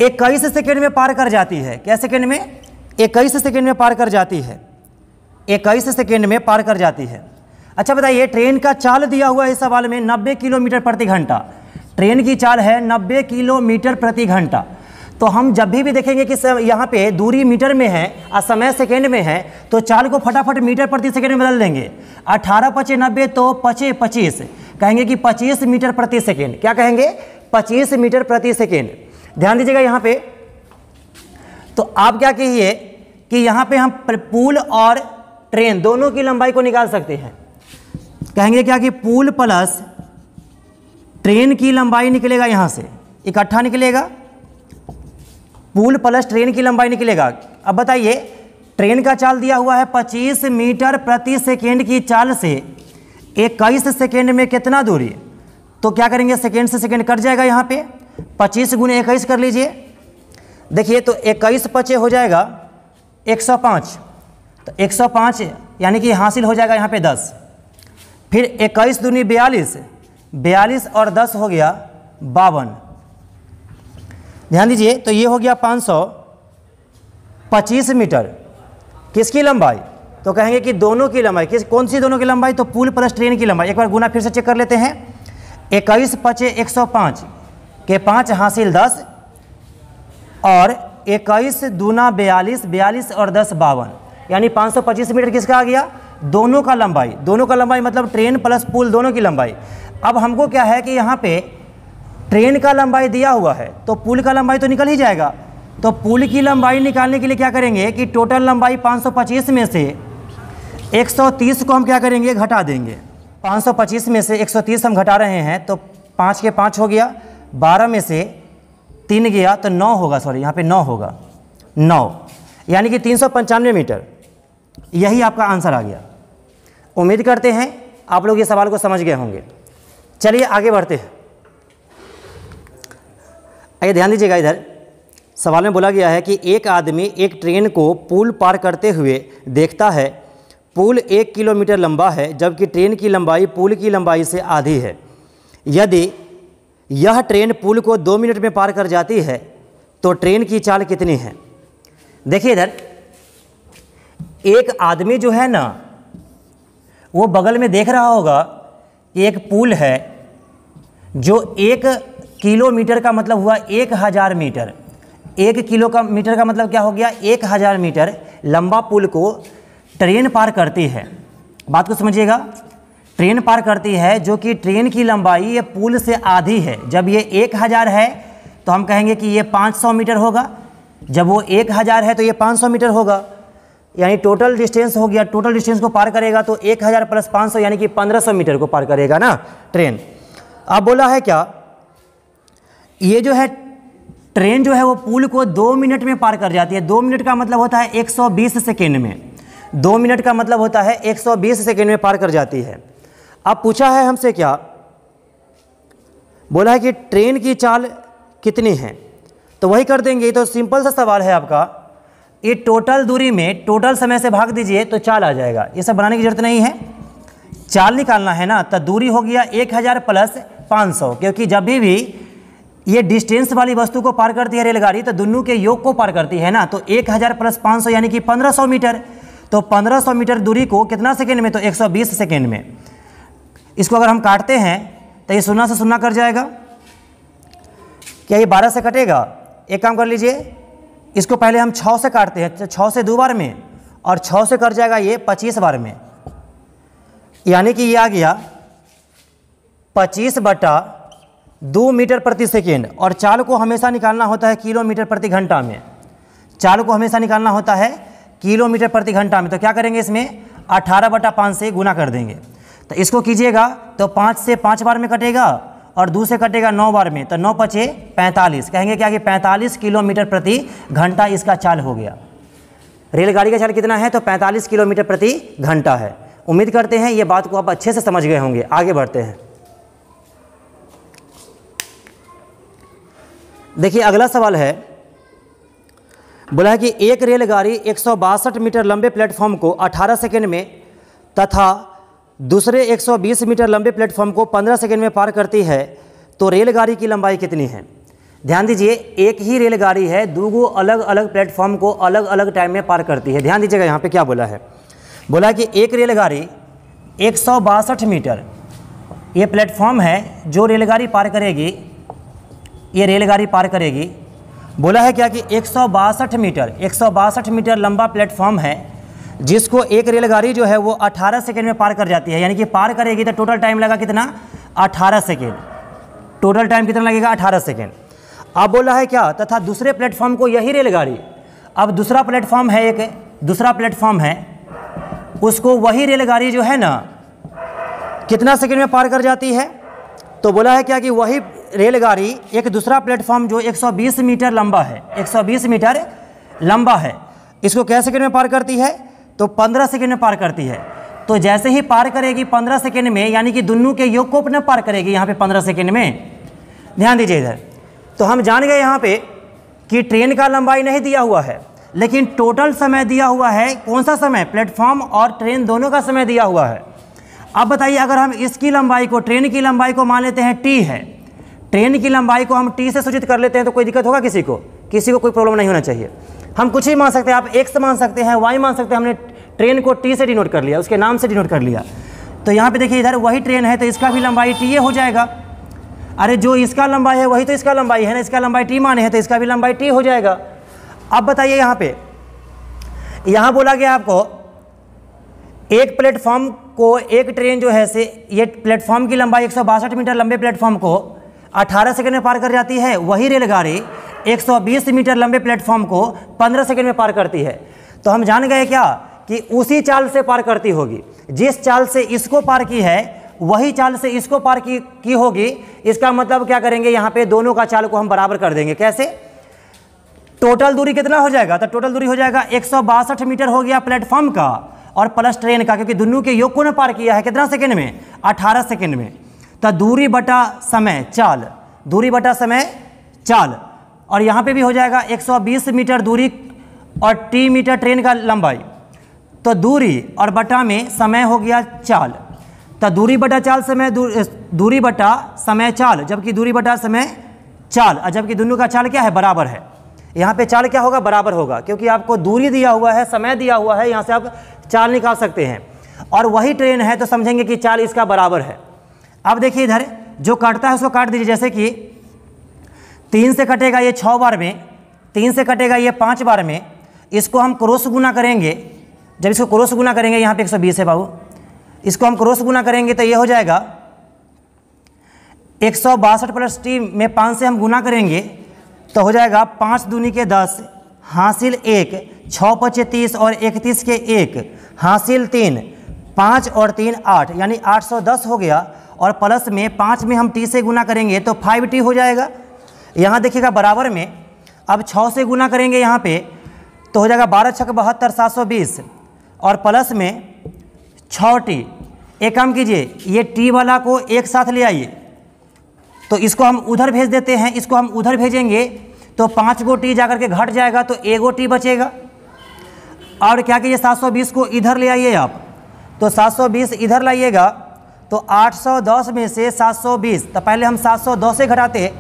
21 सेकेंड में पार कर जाती है। क्या सेकेंड में? 21 सेकेंड में पार कर जाती है। 21 सेकेंड में पार कर जाती है। अच्छा बताइए, ट्रेन का चाल दिया हुआ है इस सवाल में 90 किलोमीटर प्रति घंटा। ट्रेन की चाल है 90 किलोमीटर प्रति घंटा। तो हम जब भी देखेंगे कि यहाँ पे दूरी मीटर में है और समय सेकेंड में है, तो चाल को फटाफट मीटर प्रति सेकेंड में बदल देंगे। 18 × 90 तो 25, कहेंगे कि 25 मीटर प्रति सेकेंड। क्या कहेंगे? 25 मीटर प्रति सेकेंड। ध्यान दीजिएगा यहाँ पे, तो आप क्या कहिए कि यहाँ पे हम पुल और ट्रेन दोनों की लंबाई को निकाल सकते हैं। कहेंगे क्या कि पुल प्लस ट्रेन की लंबाई निकलेगा, यहाँ से इकट्ठा निकलेगा, पुल प्लस ट्रेन की लंबाई निकलेगा। अब बताइए, ट्रेन का चाल दिया हुआ है 25 मीटर प्रति सेकेंड की चाल से 21 सेकेंड में कितना दूरी? तो क्या करेंगे, सेकेंड से सेकेंड कट जाएगा यहाँ पे, 25 गुने 21 कर लीजिए। देखिए तो 21 पचे हो जाएगा 105, तो 105 यानी कि हासिल हो जाएगा यहाँ पे 10। फिर 21 दूनी 42, 42 और 10 हो गया 52। ध्यान दीजिए, तो ये हो गया 525 मीटर। किसकी लंबाई, तो कहेंगे कि दोनों की लंबाई। कौन सी दोनों की लंबाई, तो पुल प्लस ट्रेन की लंबाई। एक बार गुना फिर से चेक कर लेते हैं। 21 पचे 105 के 5 हासिल 10 और 21 दूना 42, 42 और 10 52, यानी 525 मीटर किसका आ गया, दोनों का लंबाई। दोनों का लंबाई मतलब ट्रेन प्लस पुल दोनों की लंबाई। अब हमको क्या है कि यहाँ पे ट्रेन का लंबाई दिया हुआ है तो पुल का लंबाई तो निकल ही जाएगा। तो पुल की लंबाई निकालने के लिए क्या करेंगे कि टोटल लंबाई 525 में से 130 को हम क्या करेंगे, घटा देंगे। 525 में से 130 हम घटा रहे हैं तो 5 के 5 हो गया, 12 में से 3 गया तो 9 होगा, सॉरी यहाँ पे 9 होगा, 9 यानी कि 395 मीटर। यही आपका आंसर आ गया। उम्मीद करते हैं आप लोग ये सवाल को समझ गए होंगे। चलिए आगे बढ़ते हैं। आइए ध्यान दीजिएगा, इधर सवाल में बोला गया है कि एक आदमी एक ट्रेन को पुल पार करते हुए देखता है। पुल 1 किलोमीटर लंबा है जबकि ट्रेन की लंबाई पुल की लंबाई से आधी है। यदि यह ट्रेन पुल को 2 मिनट में पार कर जाती है तो ट्रेन की चाल कितनी है। देखिए इधर एक आदमी जो है ना, वो बगल में देख रहा होगा कि एक पुल है जो 1 किलोमीटर का मतलब हुआ 1000 मीटर। 1 किलो का मीटर का मतलब क्या हो गया, 1000 मीटर लंबा पुल को ट्रेन पार करती है। बात को समझिएगा, ट्रेन पार करती है जो कि ट्रेन की लंबाई ये पुल से आधी है। जब ये 1000 है तो हम कहेंगे कि ये 500 मीटर होगा, जब वो 1000 है तो ये 500 मीटर होगा, यानी टोटल डिस्टेंस हो गया। टोटल डिस्टेंस को पार करेगा तो 1000 प्लस 500 यानी कि 1500 मीटर को पार करेगा ना ट्रेन। अब बोला है क्या, ये जो है ट्रेन जो है वो पुल को 2 मिनट में पार कर जाती है। 2 मिनट का मतलब होता है 120 सेकेंड में। 2 मिनट का मतलब होता है 120 सेकेंड में पार कर जाती है। अब पूछा है हमसे क्या, बोला है कि ट्रेन की चाल कितनी है, तो वही कर देंगे। तो सिंपल सा सवाल है आपका, ये टोटल दूरी में टोटल समय से भाग दीजिए तो चाल आ जाएगा। ये सब बनाने की जरूरत नहीं है, चाल निकालना है ना। तो दूरी हो गया 1000 प्लस 500, क्योंकि जब भी ये डिस्टेंस वाली वस्तु को पार करती है रेलगाड़ी तो दोनों के योग को पार करती है ना। तो 1000 प्लस 500 यानी कि 1500 मीटर। तो 1500 मीटर दूरी को कितना सेकेंड में, तो 120 सेकेंड में। इसको अगर हम काटते हैं तो ये 0 से 0 कट जाएगा। क्या ये 12 से कटेगा? एक काम कर लीजिए, इसको पहले हम 6 से काटते हैं, 6 से 2 बार में, और 6 से कट जाएगा ये 25 बार में, यानी कि ये आ गया 25/2 मीटर प्रति सेकेंड। और चाल को हमेशा निकालना होता है किलोमीटर प्रति घंटा में। चाल को हमेशा निकालना होता है किलोमीटर प्रति घंटा में। तो क्या करेंगे, इसमें 18/5 से गुना कर देंगे। तो इसको कीजिएगा तो 5 से 5 बार में कटेगा और 2 से कटेगा 9 बार में, तो 9 पचे 45। कहेंगे क्या कि 45 किलोमीटर प्रति घंटा इसका चाल हो गया। रेलगाड़ी का चाल कितना है, तो 45 किलोमीटर प्रति घंटा है। उम्मीद करते हैं ये बात को आप अच्छे से समझ गए होंगे। आगे बढ़ते हैं। देखिए अगला सवाल है, बोला है कि एक रेलगाड़ी 162 मीटर लंबे प्लेटफॉर्म को 18 सेकेंड में तथा दूसरे 120 मीटर लंबे प्लेटफॉर्म को 15 सेकेंड में पार करती है, तो रेलगाड़ी की लंबाई कितनी है। ध्यान दीजिए, एक ही रेलगाड़ी है, 2 अलग अलग प्लेटफॉर्म को अलग अलग टाइम में पार करती है। ध्यान दीजिएगा यहाँ पे क्या बोला है, बोला कि एक रेलगाड़ी 162 मीटर ये प्लेटफॉर्म है जो रेलगाड़ी पार करेगी, ये रेलगाड़ी पार करेगी। बोला है क्या कि 162 मीटर लंबा प्लेटफॉर्म है जिसको एक रेलगाड़ी जो है वो 18 सेकेंड में पार कर जाती है, यानी कि पार करेगी तो टोटल टाइम लगा कितना, 18 सेकेंड। टोटल टाइम कितना लगेगा, 18 सेकेंड। अब बोला है क्या, तथा दूसरे प्लेटफॉर्म को यही रेलगाड़ी, अब दूसरा प्लेटफॉर्म है, एक दूसरा प्लेटफॉर्म है, उसको वही रेलगाड़ी जो है ना कितना सेकेंड में पार कर जाती है। तो बोला है क्या कि वही रेलगाड़ी एक दूसरा प्लेटफॉर्म जो 120 मीटर लंबा है, 120 मीटर लंबा है, इसको क्या सेकेंड में पार करती है, तो 15 सेकेंड में पार करती है। तो जैसे ही पार करेगी 15 सेकेंड में, यानी कि दोनों के योग को अपना पार करेगी यहाँ पे 15 सेकेंड में। ध्यान दीजिए इधर। तो हम जान गए यहाँ पे कि ट्रेन का लंबाई नहीं दिया हुआ है, लेकिन टोटल समय दिया हुआ है। कौन सा समय? प्लेटफॉर्म और ट्रेन दोनों का समय दिया हुआ है। अब बताइए, अगर हम इसकी लंबाई को, ट्रेन की लंबाई को मान लेते हैं t है, ट्रेन की लंबाई को हम t से सूचित कर लेते हैं, तो कोई दिक्कत होगा किसी को? किसी को कोई प्रॉब्लम नहीं होना चाहिए। हम कुछ ही मान सकते हैं, आप x मान सकते हैं, y मान सकते हैं। हमने ट्रेन को t से डिनोट कर लिया, उसके नाम से डिनोट कर लिया। तो यहाँ पे देखिए, इधर वही ट्रेन है तो इसका भी लंबाई t हो जाएगा। अरे जो इसका लंबाई है वही तो इसका लंबाई है ना, इसका लंबाई t माने है तो इसका भी लंबाई t हो जाएगा। अब बताइए, यहाँ पे यहाँ बोला गया आपको एक प्लेटफॉर्म को, एक ट्रेन जो है से, ये प्लेटफॉर्म की लंबाई 162 मीटर लंबे प्लेटफॉर्म को 18 सेकंड में पार कर जाती है। वही रेलगाड़ी 120 मीटर लंबे प्लेटफॉर्म को 15 सेकंड में पार करती है। तो हम जान गए क्या कि उसी चाल से पार करती होगी। जिस चाल से इसको पार की है वही चाल से इसको पार की होगी। इसका मतलब क्या करेंगे, यहाँ पे दोनों का चाल को हम बराबर कर देंगे। कैसे? टोटल दूरी कितना हो जाएगा? तो टोटल दूरी हो जाएगा 162 मीटर हो गया प्लेटफॉर्म का और प्लस ट्रेन का, क्योंकि दोनों के योग को ने पार किया है कितना सेकंड में? 18 सेकंड में। तो दूरी बटा समय चाल, दूरी बटा समय चाल, और यहाँ पे भी हो जाएगा 120 मीटर दूरी और t मीटर ट्रेन का लंबाई। तो दूरी और बटा में समय हो गया चाल। तो दूरी बटा चाल समय, दूरी बटा समय चाल, जबकि दूरी बटा समय चाल, और जबकि दोनों का चाल क्या है? बराबर है। यहाँ पे चाल क्या होगा? बराबर होगा, क्योंकि आपको दूरी दिया हुआ है, समय दिया हुआ है, यहाँ से आप चाल निकाल सकते हैं। और वही ट्रेन है तो समझेंगे कि चाल इसका बराबर है। अब देखिए, इधर जो काटता है उसको काट दीजिए। जैसे कि 3 से कटेगा ये 6 बार में, 3 से कटेगा ये 5 बार में। इसको हम क्रॉस गुना करेंगे। जब इसको क्रॉस गुना करेंगे, यहाँ पे 120 है बाबू, इसको हम क्रॉस गुना करेंगे तो ये हो जाएगा 162 प्लस t में 5 से हम गुना करेंगे तो हो जाएगा 5 दूनी के 10 हासिल 1, 6 पचे 30 और 31 के 1 हासिल 3, 5 और 3 8, यानी 810 हो गया। और प्लस में 5 में हम t से गुना करेंगे तो 5t हो जाएगा। यहाँ देखिएगा बराबर में अब 6 से गुना करेंगे यहाँ पे तो हो जाएगा 12 छक 72 720, और प्लस में 6t। एक काम कीजिए, ये t वाला को एक साथ ले आइए, तो इसको हम उधर भेज देते हैं, इसको हम उधर भेजेंगे तो 5 गो t जाकर के घट जाएगा तो 1 गो t बचेगा। और क्या कीजिए, 720 को इधर ले आइए आप, तो 720 इधर लाइएगा तो 810 में से 720, तो पहले हम 710 से घटाते।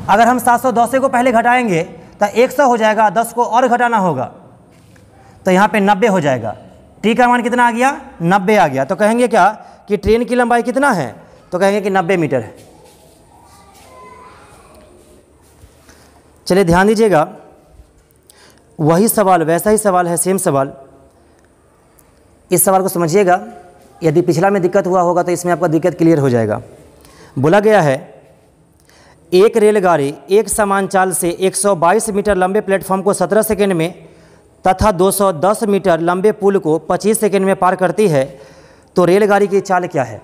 अगर हम 710 को पहले घटाएंगे तो 100 हो जाएगा, 10 को और घटाना होगा तो यहाँ पे 90 हो जाएगा। t का मान कितना आ गया? 90 आ गया। तो कहेंगे क्या कि ट्रेन की लंबाई कितना है? तो कहेंगे कि 90 मीटर है। चलिए ध्यान दीजिएगा, वही सवाल, वैसा ही सवाल है, सेम सवाल। इस सवाल को समझिएगा, यदि पिछला में दिक्कत हुआ होगा तो इसमें आपका दिक्कत क्लियर हो जाएगा। बोला गया है एक रेलगाड़ी एक समान चाल से 122 मीटर लंबे प्लेटफॉर्म को 17 सेकंड में तथा 210 मीटर लंबे पुल को 25 सेकंड में पार करती है, तो रेलगाड़ी की चाल क्या है?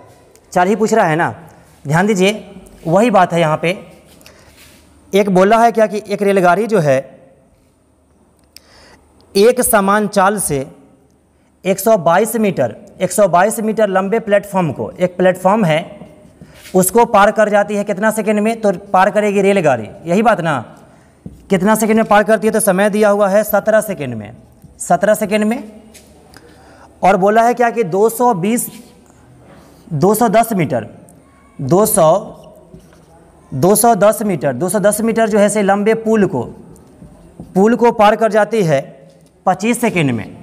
चाल ही पूछ रहा है ना। ध्यान दीजिए, वही बात है यहाँ पे। एक बोल रहा है क्या कि एक रेलगाड़ी जो है एक समान चाल से 122 मीटर लंबे प्लेटफॉर्म को, एक प्लेटफॉर्म है उसको पार कर जाती है कितना सेकंड में? तो पार करेगी रेलगाड़ी, यही बात ना। कितना सेकंड में पार करती है? तो समय दिया हुआ है 17 सेकंड में, 17 सेकंड में। और बोला है क्या कि 210 मीटर जो है से लंबे पुल को पार कर जाती है 25 सेकंड में।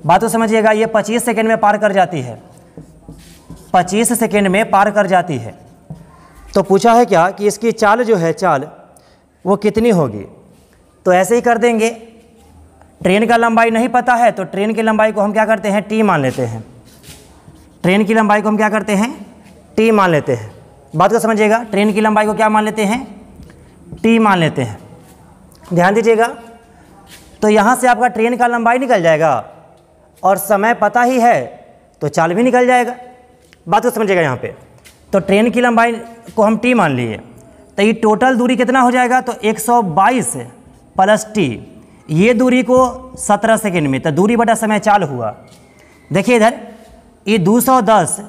बात तो समझिएगा, ये 25 सेकंड में पार कर जाती है, 25 सेकंड में पार कर जाती है। तो पूछा है क्या कि इसकी चाल जो है, चाल वो कितनी होगी? तो ऐसे ही कर देंगे। ट्रेन का लंबाई नहीं पता है तो ट्रेन की लंबाई को हम क्या करते हैं? t मान लेते हैं। ट्रेन की लंबाई को हम क्या करते हैं? t मान लेते हैं। बात को समझिएगा, ट्रेन की लंबाई को क्या मान लेते हैं? t मान लेते हैं। ध्यान दीजिएगा, तो यहाँ से आपका ट्रेन का लंबाई निकल जाएगा और समय पता ही है तो चाल भी निकल जाएगा। बात को समझिएगा यहाँ पे। तो ट्रेन की लंबाई को हम t मान लिए, तो ये टोटल दूरी कितना हो जाएगा? तो 122 प्लस t, ये दूरी को 17 सेकंड में, तो दूरी बटा समय चाल हुआ। देखिए इधर ये 210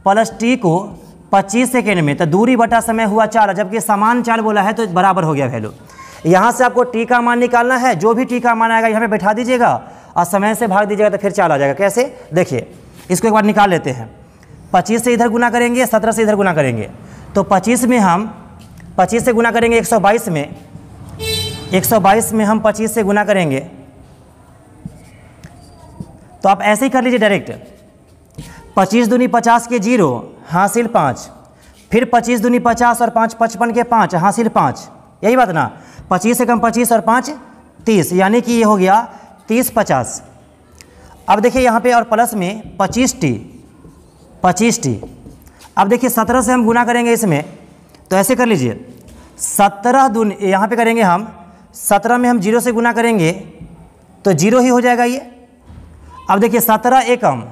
प्लस टी को 25 सेकेंड में, तो दूरी बटा समय हुआ 4, जबकि समान चाल बोला है तो बराबर हो गया वैल्यू। यहाँ से आपको टी का मान निकालना है, जो भी टी का मान आएगा यहाँ पे बैठा दीजिएगा और समय से भाग दीजिएगा तो फिर चाल आ जाएगा। कैसे, देखिए इसको एक बार निकाल लेते हैं। 25 से इधर गुना करेंगे, 17 से इधर गुना करेंगे, तो 25 में हम 25 से गुना करेंगे 122 में, 122 में हम 25 से गुना करेंगे, तो आप ऐसे ही कर लीजिए डायरेक्ट। 25 दूनी 50 के 0 हासिल 5, फिर 25 दूनी 50 और 5 55 के 5 हासिल 5, यही बात ना। 25 से कम 25 और 5 30, यानी कि ये हो गया 30 50। अब देखिए यहाँ पे और प्लस में 25 टी। अब देखिए 17 से हम गुना करेंगे इसमें, तो ऐसे कर लीजिए 17 दूनी, यहाँ पे करेंगे हम 17 में हम 0 से गुना करेंगे तो 0 ही हो जाएगा ये। अब देखिए 17 एकम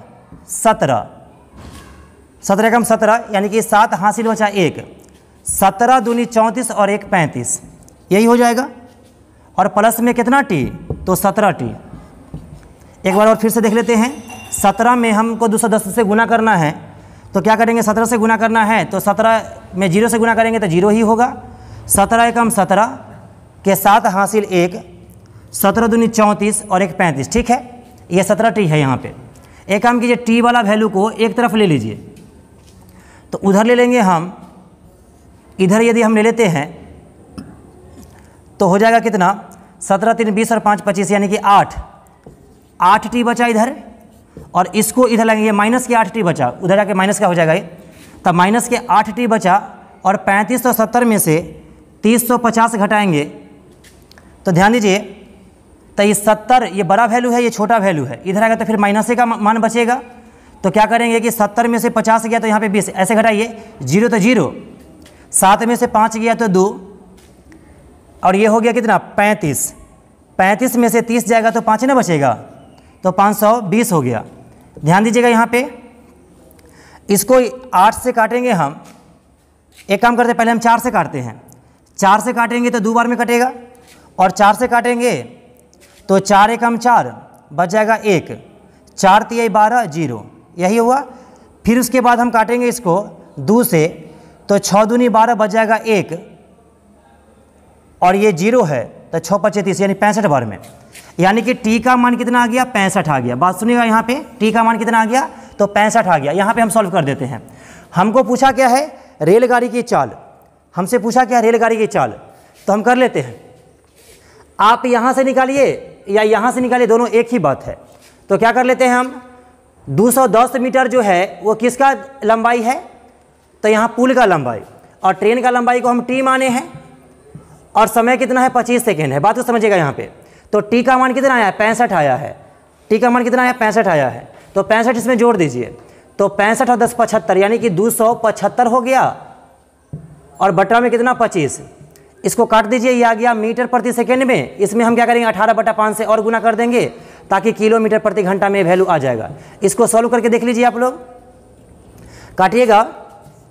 17, 17 एकम 17, यानी कि 7 हासिल बचा 1, 17 दूनी 34 और 1 35, यही हो जाएगा। और प्लस में कितना टी, तो 17 टी। एक बार और फिर से देख लेते हैं। 17 में हमको 210 से गुना करना है, तो क्या करेंगे, 17 से गुना करना है तो 17 में 0 से गुना करेंगे तो 0 ही होगा। 17 एकम 17 के 7 हासिल 1, 17 दूनी 34 और 1 35, ठीक है। ये 17 टी है यहाँ पे। एक काम कीजिए, टी वाला वैल्यू को एक तरफ ले लीजिए, तो उधर ले लेंगे हम, इधर यदि हम ले लेते हैं तो हो जाएगा कितना, 17 3 20 और 5 25, यानी कि 8 टी बचा इधर, और इसको इधर लगेंगे माइनस के 8 टी बचा, उधर जाके माइनस का हो जाएगा ये, तब माइनस के 8 टी बचा। और 3570 में से 3050 घटाएंगे तो ध्यान दीजिए, तो ये 70 ये बड़ा वैल्यू है, ये छोटा वैल्यू है, इधर आएगा तो फिर माइनस का मान बचेगा। तो क्या करेंगे कि 70 में से 50 गया तो यहाँ पे 20, ऐसे घटाइए, 0 तो 0, 7 में से 5 गया तो 2, और ये हो गया कितना 35, 35 में से 30 जाएगा तो 5 ना बचेगा, तो 520 हो गया। ध्यान दीजिएगा यहाँ पे, इसको 8 से काटेंगे हम। एक काम करते हैं, पहले हम 4 से काटते हैं। 4 से काटेंगे तो 2 बार में कटेगा, और 4 से काटेंगे तो 4 एकम 4 बच जाएगा 1, 4 3 12 0, यही हुआ। फिर उसके बाद हम काटेंगे इसको 2 से, तो 6 दूनी 12 बच जाएगा 1, और ये 0 है तो 6 5 30, यानी 65 बार में, यानी कि टी का मान कितना आ गया, 65 आ गया। बात सुनिएगा, यहाँ पे टी का मान कितना आ गया, तो 65 आ गया। यहाँ पे हम सॉल्व कर देते हैं। हमको पूछा क्या है, रेलगाड़ी की चाल, हमसे पूछा क्या है, रेलगाड़ी की चाल, तो हम कर लेते हैं। आप यहाँ से निकालिए या यहाँ से निकालिए, दोनों एक ही बात है। तो क्या कर लेते हैं हम, 210 मीटर जो है वो किसका लंबाई है, तो यहाँ पुल का लंबाई, और ट्रेन का लंबाई को हम टी माने हैं, और समय कितना है 25 सेकेंड है। बात तो समझिएगा यहाँ पे। तो टी का मान कितना आया है, 65 आया है। टी का मान कितना आया, 65 आया है, तो 65 इसमें जोड़ दीजिए, तो 65 और 10 75, यानी कि 275 हो गया, और बटा में कितना 25, इसको काट दीजिए, ये आ गया मीटर प्रति सेकेंड में। इसमें हम क्या करेंगे, 18/5 से और गुना कर देंगे, ताकि किलोमीटर प्रति घंटा में वैल्यू आ जाएगा। इसको सॉल्व करके देख लीजिए आप लोग, काटिएगा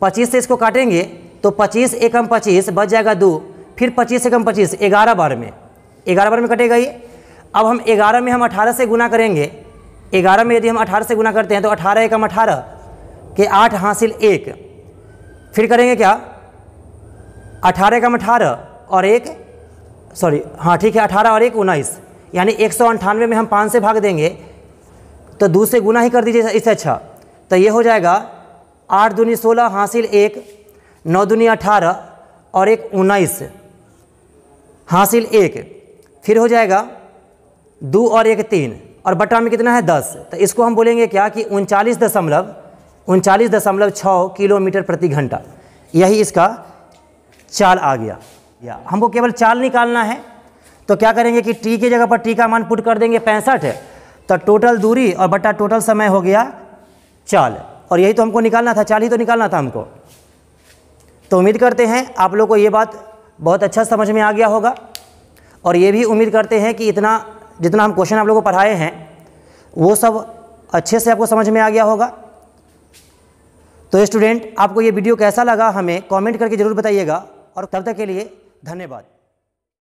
25 से इसको काटेंगे तो 25 एकम 25 बच जाएगा 2, फिर 25 एकम 25 11 बार में, 11 बार में कटेगा ये। अब हम 11 में हम 18 से गुना करेंगे, 11 में यदि हम 18 से गुना करते हैं तो 18 एकम 18 के 8 हासिल 1, फिर करेंगे क्या, 18 एकम 18 और 1, सॉरी हाँ ठीक है, 18 और 1 19, यानी 198 में हम 5 से भाग देंगे तो 2 से गुना ही कर दीजिए इससे अच्छा। तो ये हो जाएगा 8 दूनी 16 हासिल 1, 9 दूनी 18 और 1 19 हासिल 1, फिर हो जाएगा 2 और 1 3, और बटा में कितना है 10। तो इसको हम बोलेंगे क्या कि 39.6 किलोमीटर प्रति घंटा, यही इसका चाल आ गया। या हमको केवल चाल निकालना है, तो क्या करेंगे कि टी की जगह पर टी का मान पुट कर देंगे 65, तो टोटल दूरी और बटा टोटल समय हो गया चाल, और यही तो हमको निकालना था, चाल ही तो निकालना था हमको। तो उम्मीद करते हैं आप लोग को ये बात बहुत अच्छा समझ में आ गया होगा, और ये भी उम्मीद करते हैं कि इतना जितना हम क्वेश्चन आप लोगों को पढ़ाए हैं वो सब अच्छे से आपको समझ में आ गया होगा। तो स्टूडेंट, आपको ये वीडियो कैसा लगा हमें कमेंट करके ज़रूर बताइएगा, और तब तक के लिए धन्यवाद।